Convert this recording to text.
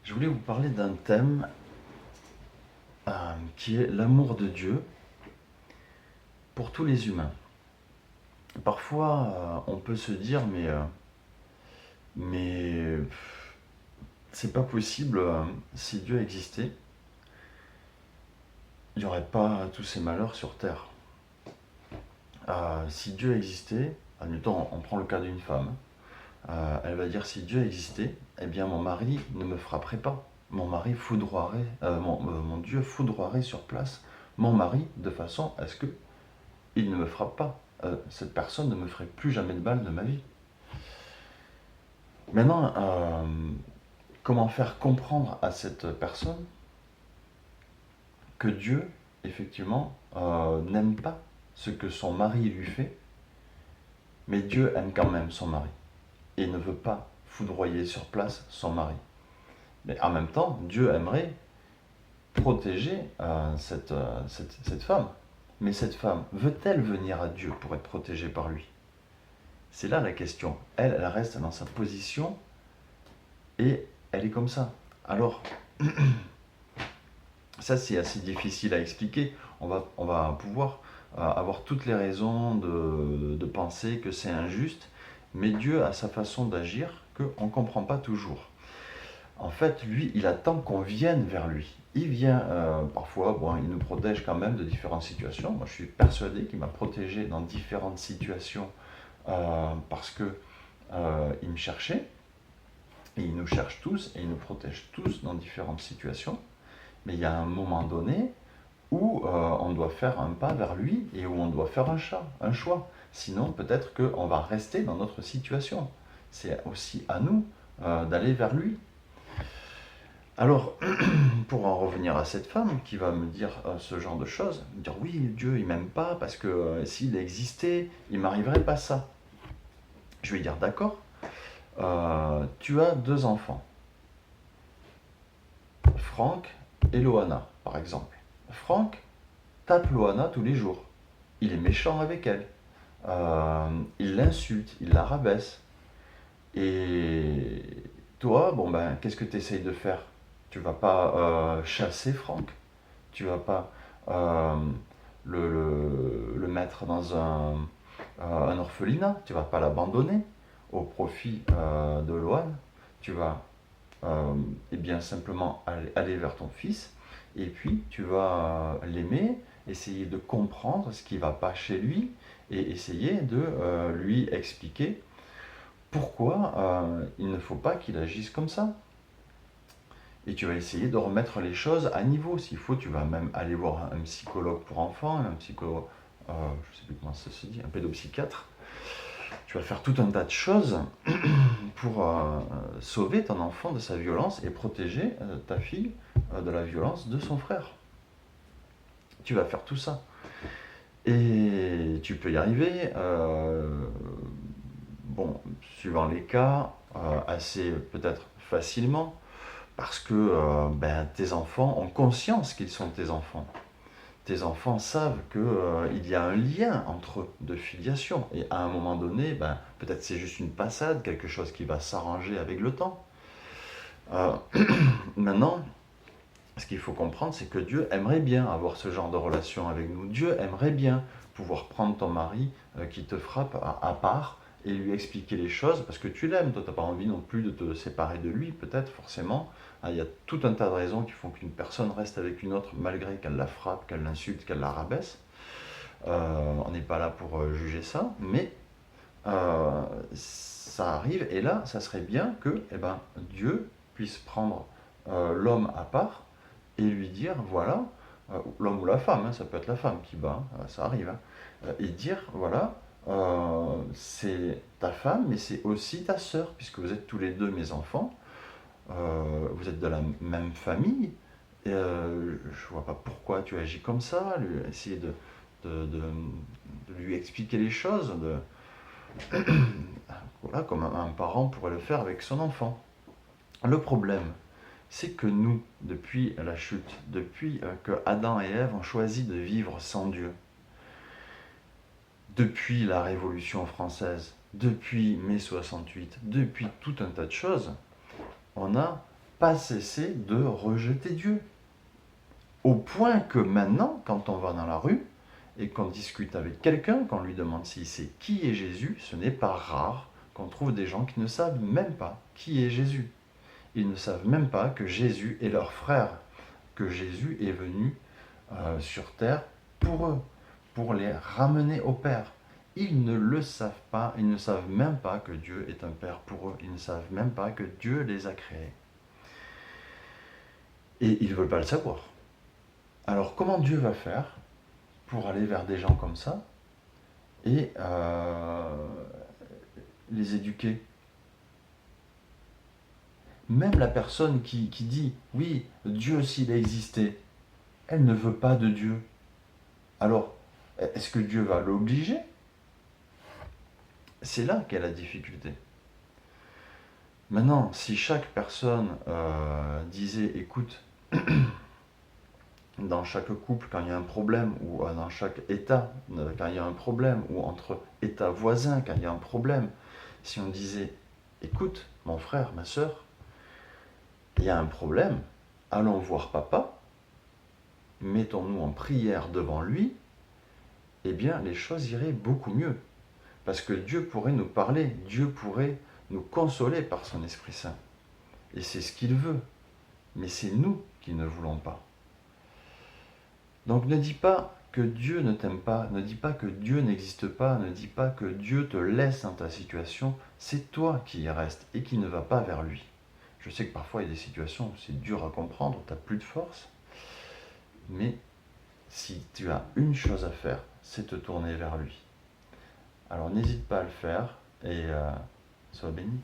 Je voulais vous parler d'un thème qui est l'amour de Dieu pour tous les humains. Parfois, on peut se dire, mais c'est pas possible, si Dieu existait, il n'y aurait pas tous ces malheurs sur Terre. Si Dieu existait, admettons, on prend le cas d'une femme, elle va dire si Dieu existait, eh bien mon mari ne me frapperait pas. Mon mari foudroierait, mon Dieu foudroierait sur place mon mari de façon à ce que il ne me frappe pas. Cette personne ne me ferait plus jamais de mal de ma vie. Maintenant, comment faire comprendre à cette personne que Dieu, effectivement, n'aime pas ce que son mari lui fait, mais Dieu aime quand même son mari et ne veut pas foudroyer sur place son mari. Mais en même temps, Dieu aimerait protéger cette femme. Mais cette femme, veut-elle venir à Dieu pour être protégée par lui? C'est là la question. Elle reste dans sa position et elle est comme ça. Alors, ça c'est assez difficile à expliquer. On va pouvoir avoir toutes les raisons de penser que c'est injuste, mais Dieu a sa façon d'agir qu'on ne comprend pas toujours. En fait, lui, il attend qu'on vienne vers lui. Il vient parfois, bon, il nous protège quand même de différentes situations. Moi, je suis persuadé qu'il m'a protégé dans différentes situations parce que il me cherchait. Et il nous cherche tous et il nous protège tous dans différentes situations. Mais il y a un moment donné où on doit faire un pas vers lui et où on doit faire un choix. Sinon, peut-être qu'on va rester dans notre situation. C'est aussi à nous d'aller vers lui. Alors, pour en revenir à cette femme qui va me dire ce genre de choses, me dire oui, Dieu il m'aime pas parce que s'il existait, il m'arriverait pas ça. Je vais dire d'accord, tu as deux enfants, Franck et Loana par exemple. Franck tape Loana tous les jours. Il est méchant avec elle. Il l'insulte, il la rabaisse. Et toi, bon ben, qu'est-ce que tu essayes de faire? Tu vas pas chasser Franck. Tu vas pas euh, le mettre dans un orphelinat. Tu vas pas l'abandonner au profit de Loane. Tu vas eh bien simplement aller vers ton fils et puis tu vas l'aimer, essayer de comprendre ce qui ne va pas chez lui et essayer de lui expliquer pourquoi il ne faut pas qu'il agisse comme ça. Et tu vas essayer de remettre les choses à niveau. S'il faut, tu vas même aller voir un psychologue pour enfants, un psychologue, je ne sais plus comment ça se dit, un pédopsychiatre. Tu vas faire tout un tas de choses pour sauver ton enfant de sa violence et protéger ta fille de la violence de son frère. Tu vas faire tout ça. Et tu peux y arriver, bon, suivant les cas, assez peut-être facilement, parce que ben, tes enfants ont conscience qu'ils sont tes enfants. Tes enfants savent qu'il y a un lien entre eux de filiation. Et à un moment donné, ben, peut-être c'est juste une passade, quelque chose qui va s'arranger avec le temps. Euh, Maintenant, ce qu'il faut comprendre, c'est que Dieu aimerait bien avoir ce genre de relation avec nous. Dieu aimerait bien pouvoir prendre ton mari qui te frappe à part et lui expliquer les choses parce que tu l'aimes. Toi, tu n'as pas envie non plus de te séparer de lui, peut-être, forcément. Il y a tout un tas de raisons qui font qu'une personne reste avec une autre malgré qu'elle la frappe, qu'elle l'insulte, qu'elle la rabaisse. On n'est pas là pour juger ça, mais ça arrive et là, ça serait bien que eh ben, Dieu puisse prendre l'homme à part et lui dire voilà, l'homme ou la femme, hein, ça peut être la femme qui bat, ça arrive, hein, et dire voilà, c'est ta femme, mais c'est aussi ta sœur, puisque vous êtes tous les deux mes enfants, vous êtes de la même famille, et, je vois pas pourquoi tu agis comme ça, essayer de lui expliquer les choses, voilà, comme un parent pourrait le faire avec son enfant. Le problème, c'est que nous, depuis la chute, depuis que Adam et Ève ont choisi de vivre sans Dieu, depuis la Révolution française, depuis mai 68, depuis tout un tas de choses, on a pas cesser de rejeter Dieu. Au point que maintenant, quand on va dans la rue et qu'on discute avec quelqu'un, qu'on lui demande s'il sait qui est Jésus, ce n'est pas rare qu'on trouve des gens qui ne savent même pas qui est Jésus. Ils ne savent même pas que Jésus est leur frère, que Jésus est venu sur terre pour eux, pour les ramener au Père. Ils ne le savent pas, ils ne savent même pas que Dieu est un Père pour eux, ils ne savent même pas que Dieu les a créés. Et ils ne veulent pas le savoir. Alors comment Dieu va faire pour aller vers des gens comme ça et les éduquer? Même la personne qui dit oui, Dieu s'il a existé, elle ne veut pas de Dieu. Alors, est-ce que Dieu va l'obliger? C'est là qu'est la difficulté. Maintenant, si chaque personne disait, écoute, dans chaque couple, quand il y a un problème, ou dans chaque État, quand il y a un problème, ou entre États voisins, quand il y a un problème, si on disait, écoute, mon frère, ma soeur, il y a un problème, allons voir papa, mettons-nous en prière devant lui, eh bien les choses iraient beaucoup mieux. Parce que Dieu pourrait nous parler, Dieu pourrait nous consoler par son Esprit Saint. Et c'est ce qu'il veut. Mais c'est nous qui ne voulons pas. Donc ne dis pas que Dieu ne t'aime pas, ne dis pas que Dieu n'existe pas, ne dis pas que Dieu te laisse dans ta situation. C'est toi qui y restes et qui ne va pas vers lui. Je sais que parfois il y a des situations où c'est dur à comprendre, tu n'as plus de force. Mais si tu as une chose à faire, c'est te tourner vers lui. Alors n'hésite pas à le faire et sois béni.